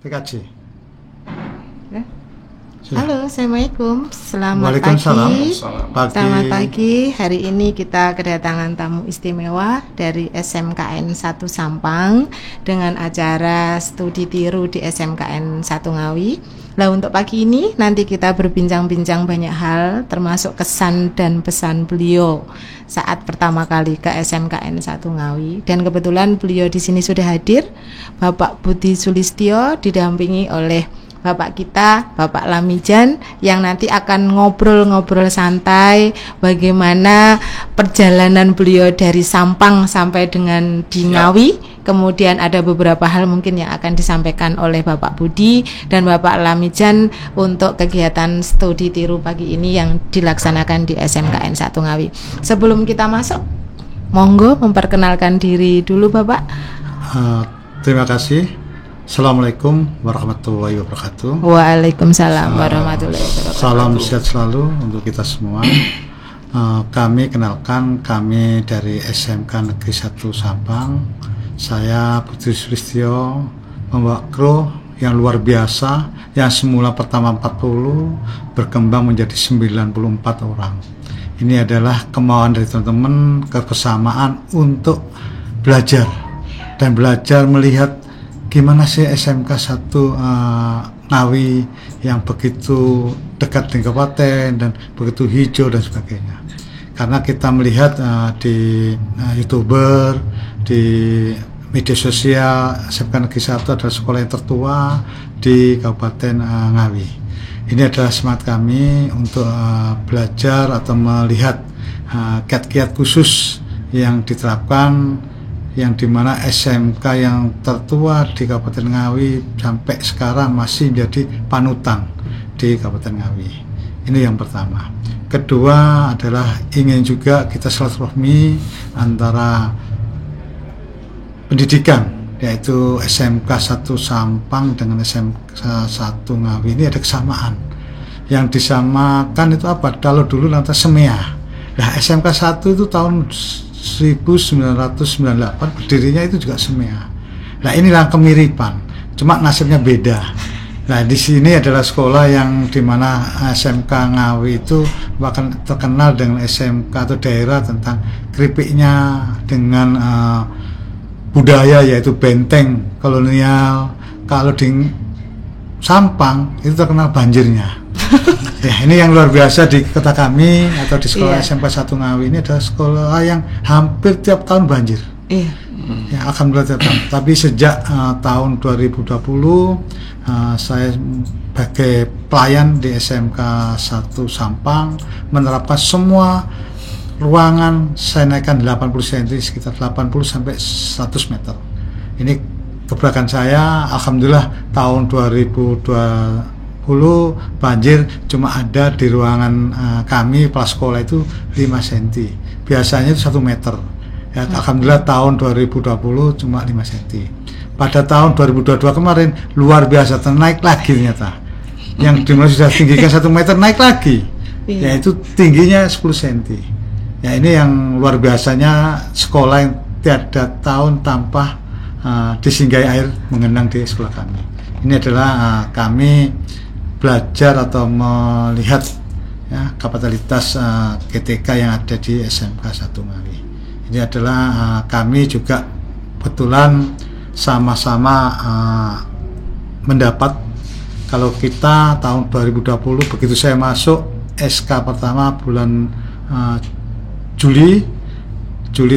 PKJ. Halo, Assalamualaikum. Selamat pagi. Selamat pagi. Hari ini kita kedatangan tamu istimewa dari SMKN 1 Sampang dengan acara studi tiru di SMKN 1 Ngawi. Nah, untuk pagi ini nanti kita berbincang-bincang banyak hal, termasuk kesan dan pesan beliau saat pertama kali ke SMKN 1 Ngawi. Dan kebetulan beliau di sini sudah hadir, Bapak Budi Sulistyo, didampingi oleh Bapak kita, Bapak Lamijan, yang nanti akan ngobrol-ngobrol santai bagaimana perjalanan beliau dari Sampang sampai dengan di Ngawi. Kemudian ada beberapa hal mungkin yang akan disampaikan oleh Bapak Budi dan Bapak Lamijan untuk kegiatan studi tiru pagi ini yang dilaksanakan di SMKN 1 Ngawi. Sebelum kita masuk, monggo memperkenalkan diri dulu Bapak. Terima kasih. Assalamualaikum warahmatullahi wabarakatuh. Waalaikumsalam warahmatullahi wabarakatuh. Salam sehat selalu untuk kita semua. Kami dari SMK Negeri 1 Sampang. Saya Budi Sulistyo membawa kru yang luar biasa, yang semula pertama 40 berkembang menjadi 94 orang. Ini adalah kemauan dari teman-teman, kebersamaan untuk belajar dan belajar melihat gimana sih SMK 1 Ngawi yang begitu dekat dengan kabupaten dan begitu hijau dan sebagainya. Karena kita melihat di YouTuber, di media sosial, SMK Negeri 1 adalah sekolah yang tertua di Kabupaten Ngawi. Ini adalah semangat kami untuk belajar atau melihat kiat-kiat khusus yang diterapkan, yang dimana SMK yang tertua di Kabupaten Ngawi sampai sekarang masih menjadi panutan di Kabupaten Ngawi. Ini yang pertama. Kedua adalah ingin juga kita silaturahmi antara pendidikan, yaitu SMK 1 Sampang dengan SMK 1 Ngawi. Ini ada kesamaan. Yang disamakan itu apa? Kalau dulu nanti SEMEA. Nah, SMK 1 itu tahun 1998 berdirinya itu juga SEMEA. Nah, inilah kemiripan, cuma nasibnya beda. Nah, di sini adalah sekolah yang dimana SMK Ngawi itu bahkan terkenal dengan SMK atau daerah tentang keripiknya, dengan budaya yaitu benteng kolonial. Kalau di Sampang itu terkenal banjirnya. Ya, ini yang luar biasa di kota kami atau di sekolah SMK 1 Ngawi ini adalah sekolah yang hampir tiap tahun banjir. Ya, alhamdulillah tiap tahun. Tapi sejak tahun 2020 saya sebagai pelayan di SMK 1 Sampang menerapkan semua ruangan saya naikkan 80 cm, sekitar 80 sampai 100 meter. Ini keberakan saya, alhamdulillah tahun 2020 banjir cuma ada di ruangan kami prasekolah itu 5 cm, biasanya itu 1 meter ya. Alhamdulillah tahun 2020 cuma 5 cm. Pada tahun 2022 kemarin luar biasa, naik lagi ternyata, yang dimana sudah tinggikan 1 meter naik lagi, yaitu tingginya 10 cm ya. Ini yang luar biasanya, sekolah yang tiada tahun tanpa disinggahi air mengenang di sekolah kami. Ini adalah kami belajar atau melihat ya, kapasitas GTK yang ada di SMK 1 Ngawi. Ini adalah kami juga kebetulan sama-sama mendapat, kalau kita tahun 2020 begitu saya masuk SK pertama bulan Juli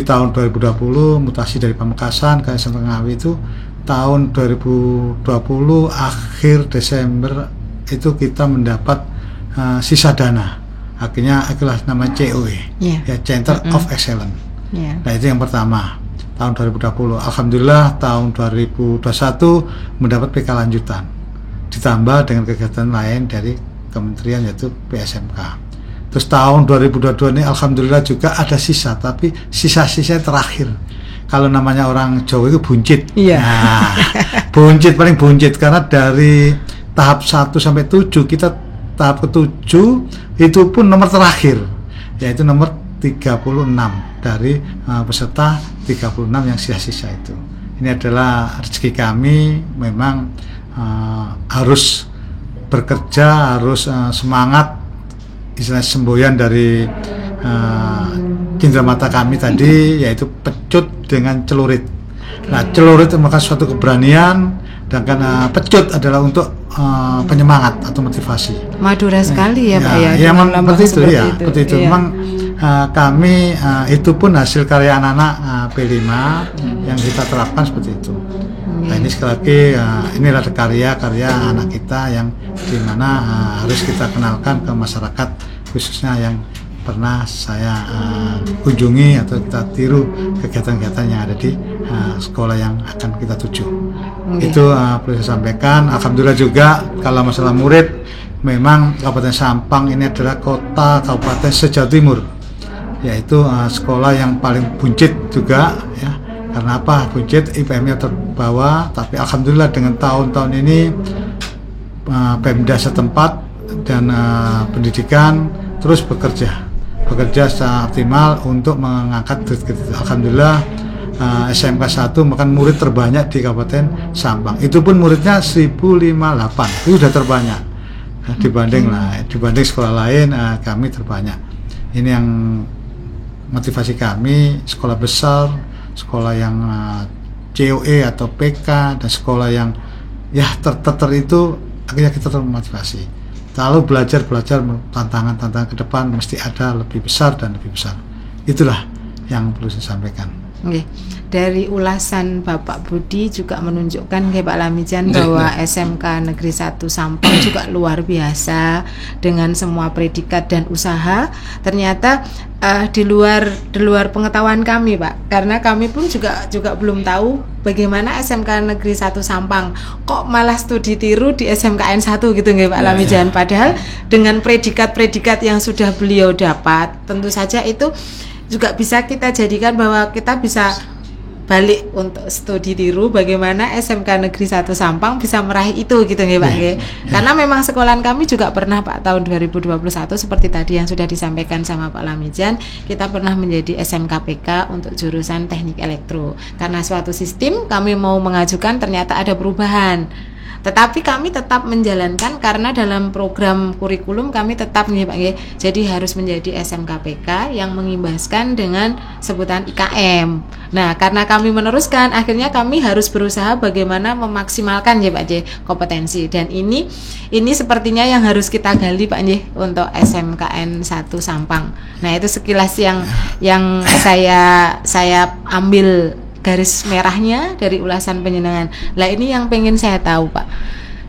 tahun 2020, mutasi dari Pamekasan ke SMK Ngawi itu tahun 2020 akhir Desember itu kita mendapat sisa dana, akhirnya itulah nama COE ya, Center of Excellence. Nah, itu yang pertama tahun 2020. Alhamdulillah tahun 2021 mendapat PK lanjutan ditambah dengan kegiatan lain dari kementerian yaitu PSMK. Terus tahun 2022 ini alhamdulillah juga ada sisa, tapi sisa-sisa terakhir. Kalau namanya orang Jawa itu buncit. Nah, buncit, paling buncit, karena dari tahap 1 sampai 7 kita tahap ke-7 itu pun nomor terakhir, yaitu nomor 36 dari peserta 36 yang sisa-sisa itu. Ini adalah rezeki kami, memang harus bekerja, harus semangat, istilah semboyan dari cindera mata kami tadi yaitu pecut dengan celurit. Nah, celurit merupakan suatu keberanian, dan karena pecut adalah untuk penyemangat atau motivasi. Madura sekali ya Pak ya. Ya, memang seperti itu ya. Itu. Seperti itu. Iya. Memang kami itu pun hasil karya anak-anak P5 yang kita terapkan seperti itu. Nah, ini sekali lagi inilah karya-karya anak kita yang dimana harus kita kenalkan ke masyarakat, khususnya yang pernah saya kunjungi atau kita tiru kegiatan-kegiatan yang ada di sekolah yang akan kita tuju. Itu perlu saya sampaikan. Alhamdulillah juga kalau masalah murid, memang Kabupaten Sampang ini adalah kota kabupaten se-Jawa Timur, yaitu sekolah yang paling buncit juga ya. Karena apa? Buncit, IPM-nya terbawah, tapi alhamdulillah dengan tahun-tahun ini Pemda setempat dan pendidikan terus bekerja secara optimal untuk mengangkat. Alhamdulillah SMK 1 makan murid terbanyak di Kabupaten Sampang. Itu pun muridnya 1058. Itu sudah terbanyak. Dibanding sekolah lain, kami terbanyak. Ini yang motivasi kami, sekolah besar, sekolah yang COE atau PK, dan sekolah yang ya itu akhirnya kita termotivasi. Lalu belajar tantangan ke depan mesti ada lebih besar dan lebih besar. Itulah yang perlu saya sampaikan. Oke. Dari ulasan Bapak Budi juga menunjukkan Pak Lamijan bahwa SMK Negeri 1 Sampang juga luar biasa dengan semua predikat dan usaha. Ternyata di luar pengetahuan kami, Pak, karena kami pun juga belum tahu bagaimana SMK Negeri 1 Sampang kok malah studi tiru di SMKN 1 gitu nggih Pak Lamijan. Padahal dengan predikat-predikat yang sudah beliau dapat, tentu saja itu juga bisa kita jadikan bahwa kita bisa balik untuk studi tiru bagaimana SMK Negeri 1 Sampang bisa meraih itu gitu nggih Pak nggih. Karena memang sekolahan kami juga pernah Pak tahun 2021 seperti tadi yang sudah disampaikan sama Pak Lamijan, kita pernah menjadi SMK PK untuk jurusan Teknik Elektro. Karena suatu sistem kami mau mengajukan ternyata ada perubahan. Tetapi kami tetap menjalankan karena dalam program kurikulum kami tetap nih Pak nggih. Jadi harus menjadi SMK PK yang mengimbaskan dengan sebutan IKM. Nah, karena kami meneruskan, akhirnya kami harus berusaha bagaimana memaksimalkan ya Pak J kompetensi, dan ini sepertinya yang harus kita gali Pak J untuk SMKN 1 Sampang. Nah, itu sekilas yang saya ambil garis merahnya dari ulasan penjenengan. Lah ini yang pengen saya tahu Pak.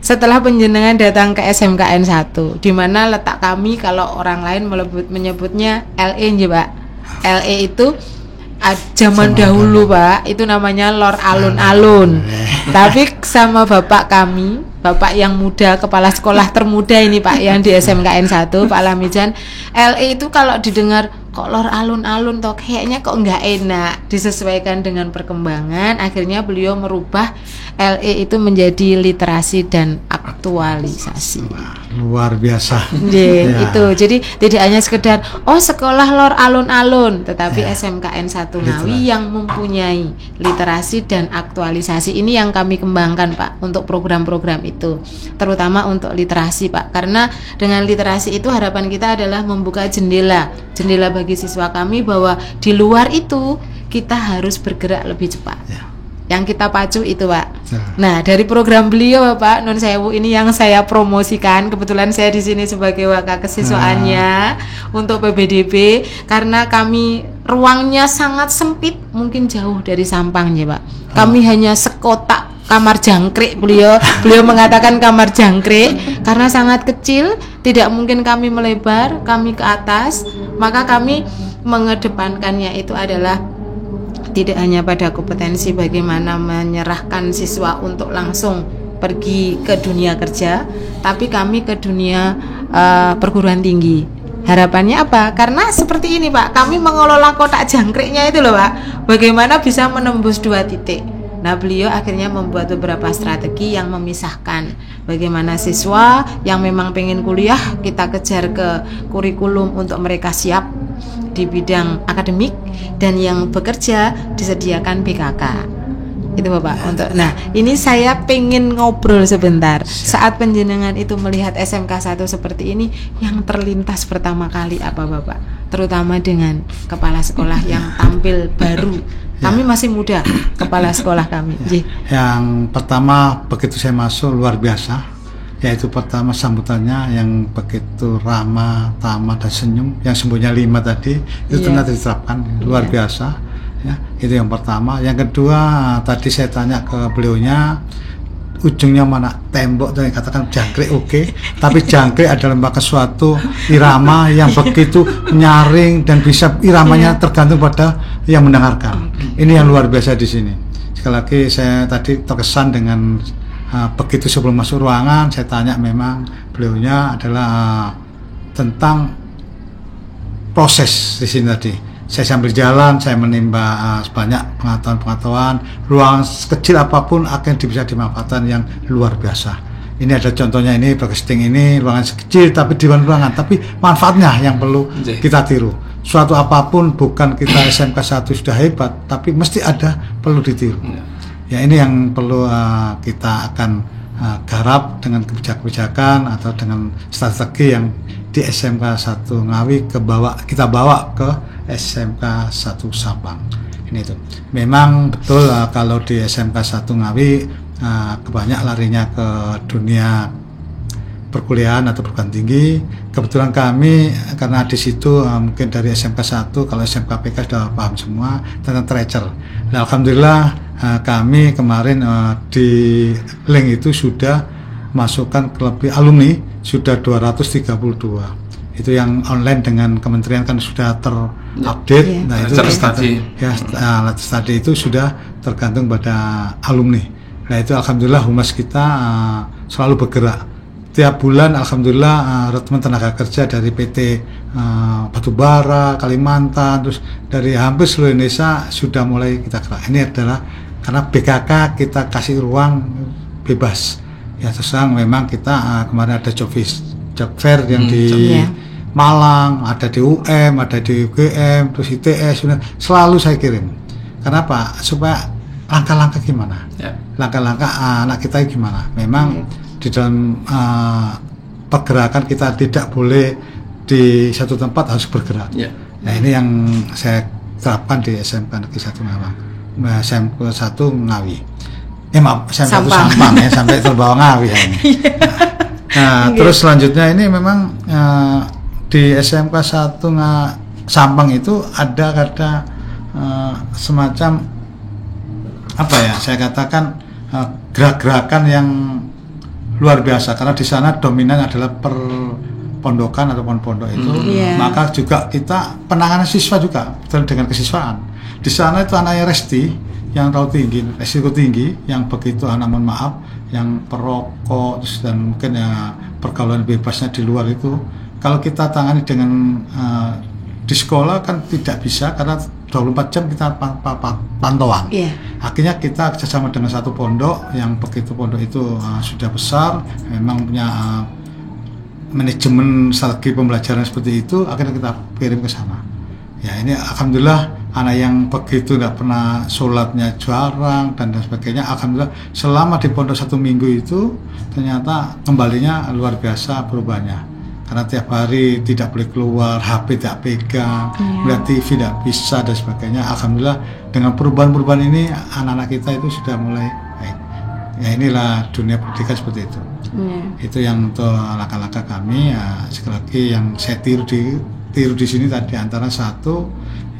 Setelah penjenengan datang ke SMKN 1, di mana letak kami kalau orang lain menyebutnya LE nggih Pak. LE itu zaman dahulu Pak, itu namanya Lor Alun-Alun. Tapi sama bapak kami, bapak yang muda, kepala sekolah termuda ini Pak, yang di SMKN 1, Pak Lamijan, LE itu kalau didengar kok Lor Alun-Alun toh kayaknya kok nggak enak. Disesuaikan dengan perkembangan, akhirnya beliau merubah LE itu menjadi literasi dan aktualisasi. Luar biasa. Ya. Itu jadi tidak hanya sekedar sekolah Lor Alun-Alun, tetapi SMKN 1 Ngawi yang mempunyai literasi dan aktualisasi. Ini yang kami kembangkan Pak untuk program-program itu, terutama untuk literasi Pak, karena dengan literasi itu harapan kita adalah membuka jendela bagi siswa kami bahwa di luar itu kita harus bergerak lebih cepat. Yang kita pacu itu Pak. Nah, dari program beliau Pak Nun Sewu ini yang saya promosikan, kebetulan saya di sini sebagai wakil kesiswaannya untuk PBDB, karena kami ruangnya sangat sempit, mungkin jauh dari Sampang ya Pak. Kami hanya sekotak kamar jangkrik, beliau mengatakan kamar jangkrik karena sangat kecil, tidak mungkin kami melebar, kami ke atas, maka kami mengedepankannya itu adalah tidak hanya pada kompetensi bagaimana menyerahkan siswa untuk langsung pergi ke dunia kerja, tapi kami ke dunia perguruan tinggi. Harapannya apa? Karena seperti ini Pak, kami mengelola kotak jangkriknya itu loh Pak, bagaimana bisa menembus 2 titik. Nah, beliau akhirnya membuat beberapa strategi yang memisahkan bagaimana siswa yang memang pengen kuliah kita kejar ke kurikulum untuk mereka siap di bidang akademik, dan yang bekerja disediakan BKK. Itu Bapak untuk. Nah, ini saya pengen ngobrol sebentar. Saat penjenengan itu melihat SMK 1 seperti ini, yang terlintas pertama kali apa Bapak? Terutama dengan kepala sekolah yang tampil baru. Kami masih muda, kepala sekolah kami. Yang pertama begitu saya masuk luar biasa, yaitu pertama sambutannya yang begitu ramah, tamah dan senyum, yang sembuhnya 5 tadi itu ternyata diterapkan luar biasa. Ya, itu yang pertama. Yang kedua, tadi saya tanya ke beliaunya, ujungnya mana tembok, dan katakan jangkrik tapi jangkrik adalah merupakan suatu irama yang begitu nyaring dan bisa iramanya tergantung pada yang mendengarkan. Ini yang luar biasa di sini. Sekali lagi saya tadi terkesan dengan begitu sebelum masuk ruangan saya tanya, memang beliaunya adalah tentang proses di sini tadi. Saya sambil jalan, saya menimba sebanyak pengetahuan-pengetahuan. Ruang kecil apapun akan bisa dimanfaatkan yang luar biasa. Ini ada contohnya, ini broadcasting ini ruangan sekecil tapi di ruangan, tapi manfaatnya yang perlu kita tiru. Suatu apapun, bukan kita SMK 1 sudah hebat, tapi mesti ada perlu ditiru. Ya, ini yang perlu kita akan garap dengan kebijakan atau dengan strategi yang di SMK 1 Ngawi kita bawa ke SMK 1 Sampang. Ini itu. Memang betul kalau di SMK 1 Ngawi kebanyak larinya ke dunia perkuliahan atau perguruan tinggi. Kebetulan kami karena di situ mungkin dari SMK 1, kalau SMK PK sudah paham semua tentang tracer. Nah, alhamdulillah kami kemarin di link itu sudah masukkan ke lebih alumni sudah 232. Itu yang online dengan kementerian kan sudah terupdate. Nah, itu study itu sudah tergantung pada alumni. Nah, itu alhamdulillah humas kita selalu bergerak. Tiap bulan alhamdulillah rekrutmen tenaga kerja dari PT Batubara, Kalimantan, terus dari hampir seluruh Indonesia sudah mulai kita gerak. Ini adalah karena BKK kita kasih ruang bebas. Ya, terus terang memang kita kemarin ada job fair yang di Malang, ada di UM, ada di UGM, terus ITS, selalu saya kirim. Kenapa? Supaya langkah-langkah gimana? Langkah-langkah anak kita gimana? Memang di dalam pergerakan kita tidak boleh di satu tempat, harus bergerak. Nah, ini yang saya terapkan di SMK Negeri 1 Ngawi. SMK 1 Ngawi. Maaf, SMK 1 Sampang ya, sampai terbawa Ngawi ya ini. Nah, terus selanjutnya ini memang di SMK 1 Sampang itu ada semacam apa ya, saya katakan gerak-gerakan yang luar biasa, karena di sana dominan adalah perpondokan atau pondok itu. Maka juga kita penanganan siswa juga dengan kesiswaan. Di sana itu anaknya resti yang tahu tinggi, resiko tinggi, yang begitu mohon maaf, yang perokok dan mungkin ya pergaulan bebasnya di luar itu. Kalau kita tangani dengan di sekolah kan tidak bisa, karena 24 jam kita pantauan. Akhirnya kita kerjasama dengan satu pondok yang begitu pondok itu sudah besar, memang punya manajemen strategi pembelajaran seperti itu, akhirnya kita kirim ke sana. Ya, ini alhamdulillah anak yang begitu tidak pernah sholatnya jarang dan sebagainya, alhamdulillah selama di pondok 1 minggu itu ternyata kembalinya luar biasa perubahannya. Karena tiap hari tidak boleh keluar, HP tidak pegang, melihat TV tidak bisa dan sebagainya. Alhamdulillah dengan perubahan-perubahan ini anak-anak kita itu sudah mulai baik. Ya, inilah dunia pendidikan seperti itu. Itu yang untuk langkah-langkah kami. Ya, sekali lagi yang saya tiru di sini tadi, antara satu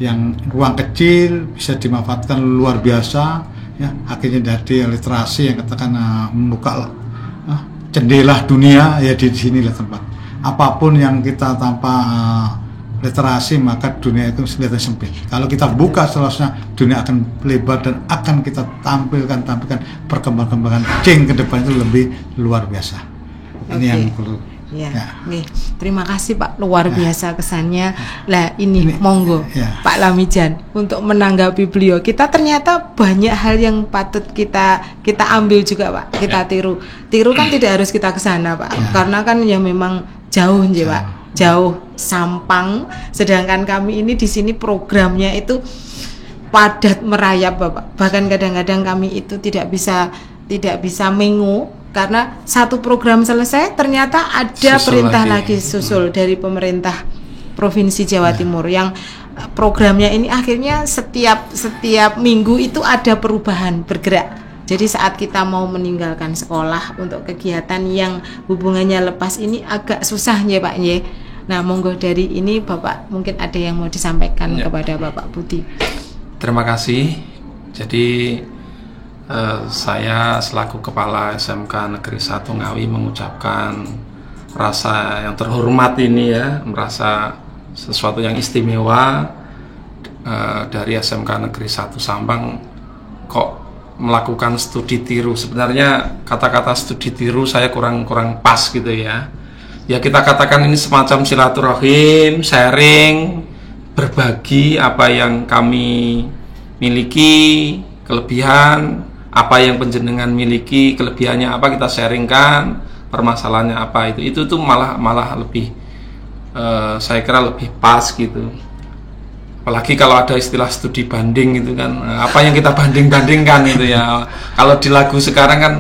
yang ruang kecil bisa dimanfaatkan luar biasa, ya, akhirnya jadi literasi yang katakan membuka jendela dunia, ya di sinilah tempat. Apapun yang kita tanpa literasi, maka dunia itu kelihatan sempit. Kalau kita buka, seterusnya dunia akan lebar dan akan kita tampilkan perkembangan ke depan itu lebih luar biasa. Ini yang perlu. Terima kasih Pak, luar biasa kesannya. Lah ini monggo Pak Lamijan untuk menanggapi beliau. Kita ternyata banyak hal yang patut kita ambil juga Pak. Kita tiru kan tidak harus kita ke sana Pak. Karena kan ya memang jauh ya Pak. Jauh Sampang, sedangkan kami ini di sini programnya itu padat merayap Bapak. Bahkan kadang-kadang kami itu tidak bisa mengu karena satu program selesai ternyata ada perintah lagi susul dari pemerintah Provinsi Jawa Timur yang programnya ini akhirnya setiap minggu itu ada perubahan bergerak. Jadi saat kita mau meninggalkan sekolah untuk kegiatan yang hubungannya lepas ini agak susah ya Pak ya. Nah, monggo dari ini Bapak mungkin ada yang mau disampaikan kepada Bapak Budi. Terima kasih. Jadi saya selaku Kepala SMK Negeri 1 Ngawi mengucapkan rasa yang terhormat ini ya, merasa sesuatu yang istimewa dari SMK Negeri 1 Sampang kok melakukan studi tiru. Sebenarnya kata-kata studi tiru saya kurang pas gitu ya. Ya kita katakan ini semacam silaturahim, sharing, berbagi apa yang kami miliki, kelebihan, apa yang panjenengan miliki, kelebihannya apa kita sharingkan, permasalahannya apa itu tuh malah lebih saya kira lebih pas gitu. Apalagi kalau ada istilah studi banding gitu kan, apa yang kita banding-bandingkan gitu ya. Kalau di lagu sekarang kan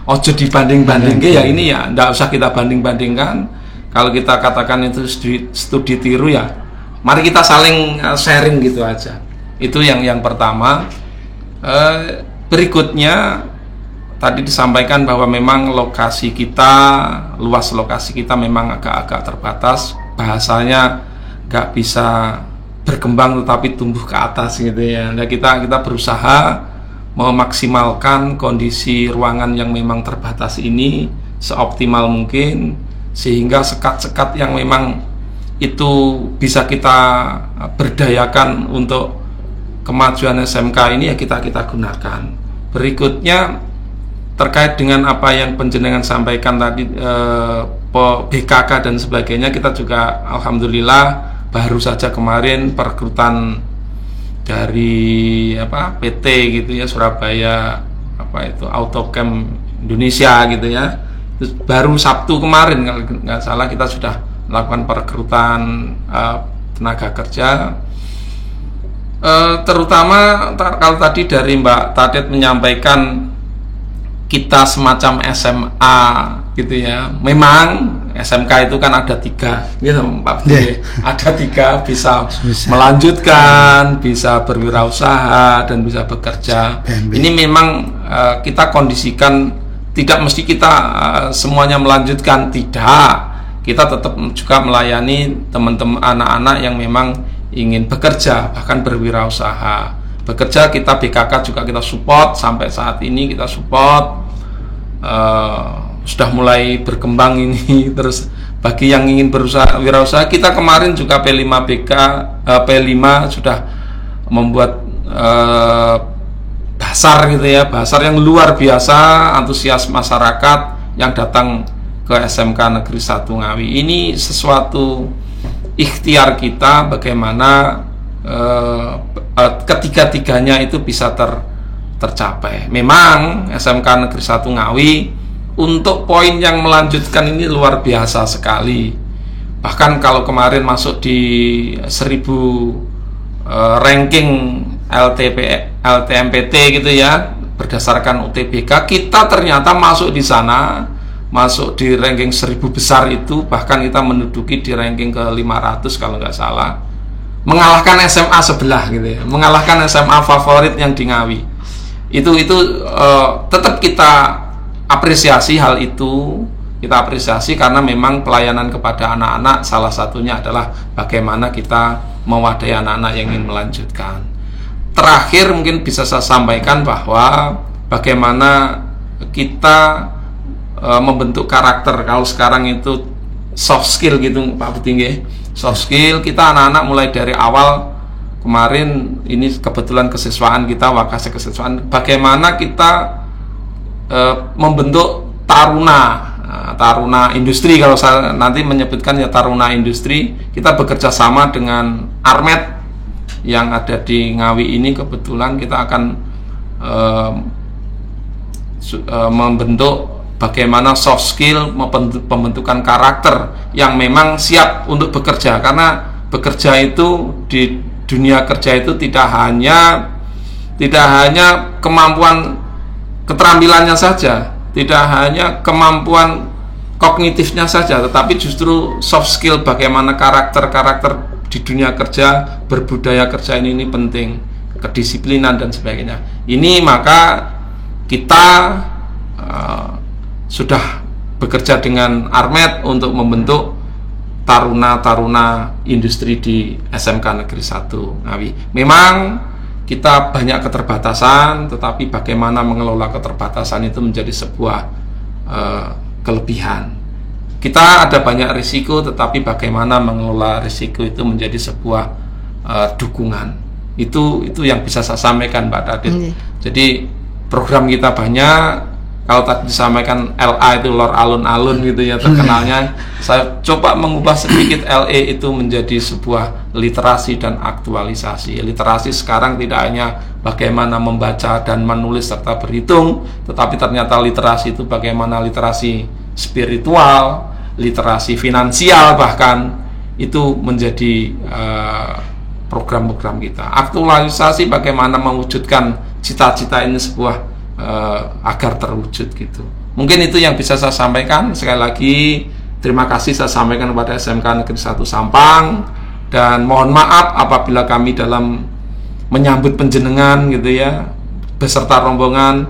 ojo dibanding-bandingke ya, ini ya nggak usah kita banding-bandingkan. Kalau kita katakan itu studi tiru ya, mari kita saling sharing gitu aja. Itu yang pertama. Berikutnya tadi disampaikan bahwa memang lokasi kita, luas lokasi kita memang agak-agak terbatas, bahasanya nggak bisa berkembang tetapi tumbuh ke atas gitu ya. Nah, kita berusaha memaksimalkan kondisi ruangan yang memang terbatas ini seoptimal mungkin, sehingga sekat-sekat yang memang itu bisa kita berdayakan untuk kemajuan SMK ini ya kita gunakan. Berikutnya terkait dengan apa yang panjenengan sampaikan tadi, BKK dan sebagainya, kita juga alhamdulillah baru saja kemarin perekrutan dari PT gitu ya, Surabaya Autocam Indonesia gitu ya. Terus baru Sabtu kemarin kalau nggak salah kita sudah melakukan perekrutan tenaga kerja. Terutama kalau tadi dari Mbak Tadet menyampaikan kita semacam SMA gitu ya. Memang SMK itu kan ada 3 gitu Pak Budi. Ada 3, bisa melanjutkan, bisa berwirausaha dan bisa bekerja. Ini memang kita kondisikan, tidak mesti kita semuanya melanjutkan, tidak. Kita tetap juga melayani teman-teman anak-anak yang memang ingin bekerja, bahkan berwirausaha. Bekerja kita BKK juga kita support, sampai saat ini kita support, sudah mulai berkembang ini. Terus bagi yang ingin berusaha wirausaha, kita kemarin juga P5 sudah membuat basar gitu ya, basar yang luar biasa, antusias masyarakat yang datang ke SMK Negeri 1 Ngawi. Ini sesuatu ikhtiar kita bagaimana ketiga-tiganya itu bisa tercapai. Memang SMK Negeri 1 Ngawi untuk poin yang melanjutkan ini luar biasa sekali. Bahkan kalau kemarin masuk di 1000 ranking LTMPT gitu ya, berdasarkan UTBK, kita ternyata masuk di sana, masuk di ranking 1000 besar itu, bahkan kita menduduki di ranking ke 500 kalau nggak salah, mengalahkan SMA sebelah gitu ya, mengalahkan SMA favorit yang di Ngawi. Itu tetap kita apresiasi hal itu, kita apresiasi karena memang pelayanan kepada anak-anak salah satunya adalah bagaimana kita mewadahi anak-anak yang ingin melanjutkan. Terakhir mungkin bisa saya sampaikan bahwa bagaimana kita membentuk karakter. Kalau sekarang itu soft skill gitu Pak Budi, soft skill kita anak-anak mulai dari awal. Kemarin ini kebetulan kesiswaan kita, wakase kesiswaan, bagaimana kita membentuk taruna industri. Kalau saya nanti menyebutkan ya taruna industri, kita bekerja sama dengan Armet yang ada di Ngawi ini. Kebetulan kita akan membentuk bagaimana soft skill, pembentukan karakter yang memang siap untuk bekerja. Karena bekerja itu di dunia kerja itu tidak hanya Tidak hanya kemampuan keterampilannya saja, tidak hanya kemampuan kognitifnya saja, tetapi justru soft skill, bagaimana karakter di dunia kerja, berbudaya kerja ini penting, kedisiplinan dan sebagainya. Ini maka kita sudah bekerja dengan Armet untuk membentuk taruna-taruna industri di SMK Negeri 1 Ngawi. Memang kita banyak keterbatasan, tetapi bagaimana mengelola keterbatasan itu menjadi sebuah kelebihan. Kita ada banyak risiko, tetapi bagaimana mengelola risiko itu menjadi sebuah dukungan. Itu yang bisa saya sampaikan, Mbak Dadit. Jadi program kita banyak. Kalau tadi disampaikan LA itu lor alun-alun gitu ya terkenalnya, saya coba mengubah sedikit LE itu menjadi sebuah literasi dan aktualisasi. Literasi sekarang tidak hanya bagaimana membaca dan menulis serta berhitung, tetapi ternyata literasi itu bagaimana literasi spiritual, literasi finansial, bahkan itu menjadi program-program kita. Aktualisasi bagaimana mewujudkan cita-cita ini sebuah agar terwujud gitu. Mungkin itu yang bisa saya sampaikan. Sekali lagi terima kasih saya sampaikan kepada SMK Negeri 1 Sampang, dan mohon maaf apabila kami dalam menyambut penjenengan gitu ya beserta rombongan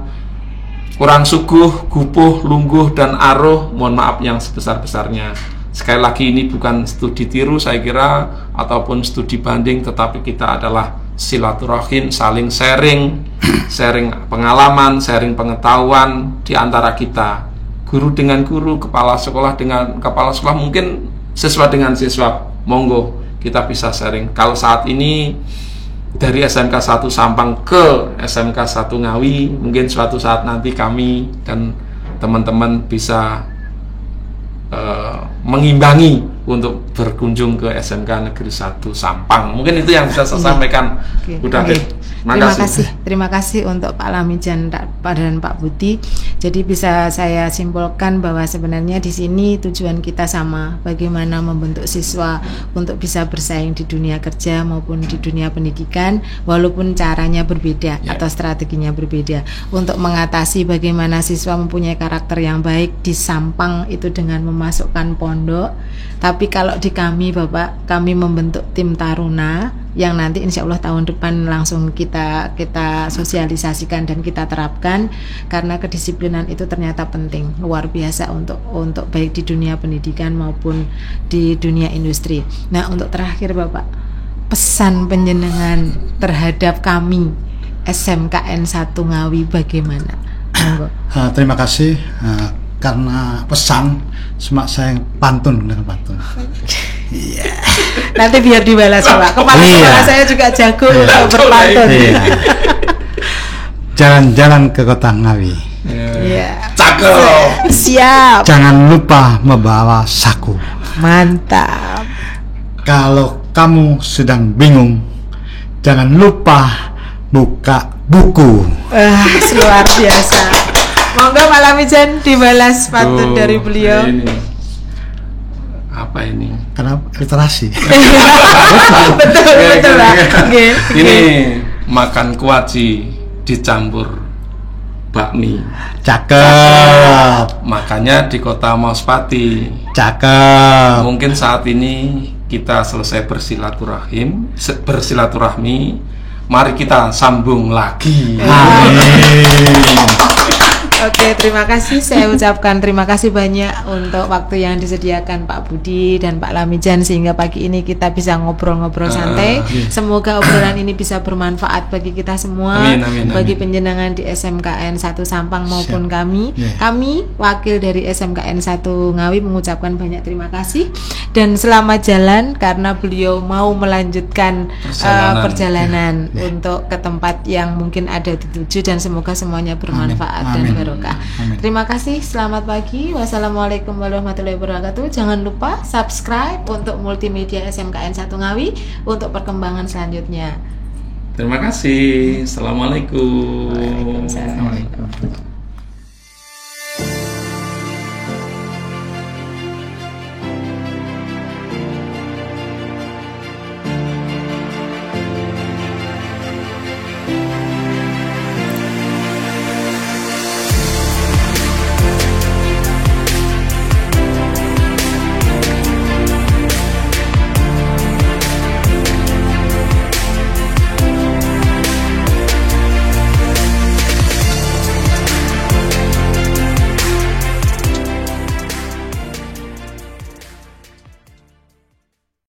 kurang suguh, gupuh, lungguh dan aruh, mohon maaf yang sebesar-besarnya. Sekali lagi ini bukan studi tiru saya kira ataupun studi banding, tetapi kita adalah silaturahim, saling sharing pengalaman, sharing pengetahuan di antara kita, guru dengan guru, kepala sekolah dengan kepala sekolah, mungkin siswa dengan siswa. Monggo kita bisa sharing. Kalau saat ini dari SMK 1 Sampang ke SMK 1 Ngawi, mungkin suatu saat nanti kami dan teman-teman bisa mengimbangi untuk berkunjung ke SMK Negeri 1 Sampang. Mungkin itu yang bisa saya sampaikan. Udah. Terima kasih untuk Pak Lamijan dan Pak Budi. Jadi bisa saya simpulkan bahwa sebenarnya di sini tujuan kita sama, bagaimana membentuk siswa untuk bisa bersaing di dunia kerja maupun di dunia pendidikan, walaupun caranya berbeda atau strateginya berbeda. Untuk mengatasi bagaimana siswa mempunyai karakter yang baik di Sampang itu dengan memasukkan pondok. Tapi kalau di kami Bapak, kami membentuk tim taruna yang nanti insya Allah tahun depan langsung kita sosialisasikan dan kita terapkan, karena kedisiplinan itu ternyata penting, luar biasa untuk baik di dunia pendidikan maupun di dunia industri. Nah, untuk terakhir Bapak, pesan panjenengan terhadap kami SMKN 1 Ngawi bagaimana? Terima kasih. Karena pesan, semak saya pantun dengan pantun. Iya. Nanti biar dibalas Pak. Kepala saya juga jago untuk berpantun. Jalan-jalan ke kota Ngawi. Iya. Cakep. Siap. Jangan lupa membawa saku. Mantap. Kalau kamu sedang bingung, jangan lupa buka buku. Luar biasa. Monggo Pak Lamijan dibalas pantun dari beliau. Apa ini? Karena literasi. betul lah. Ini makan kuaci dicampur bakmi. Cakep. Makanya di kota Mauspati. Cakep. Mungkin saat ini kita selesai bersilaturahmi. Mari kita sambung lagi. Amin. Oke, terima kasih. Saya ucapkan terima kasih banyak untuk waktu yang disediakan Pak Budi dan Pak Lamijan sehingga pagi ini kita bisa ngobrol-ngobrol santai. Semoga obrolan ini bisa bermanfaat bagi kita semua, bagi penjenengan di SMKN 1 Sampang maupun kami. Kami wakil dari SMKN 1 Ngawi mengucapkan banyak terima kasih dan selamat jalan karena beliau mau melanjutkan perjalanan untuk ke tempat yang mungkin ada dituju, dan semoga semuanya bermanfaat dan barokah. Terima kasih, selamat pagi. Wassalamualaikum warahmatullahi wabarakatuh. Jangan lupa subscribe untuk multimedia SMKN 1 Ngawi untuk perkembangan selanjutnya. Terima kasih. Assalamualaikum. Waalaikumsalam.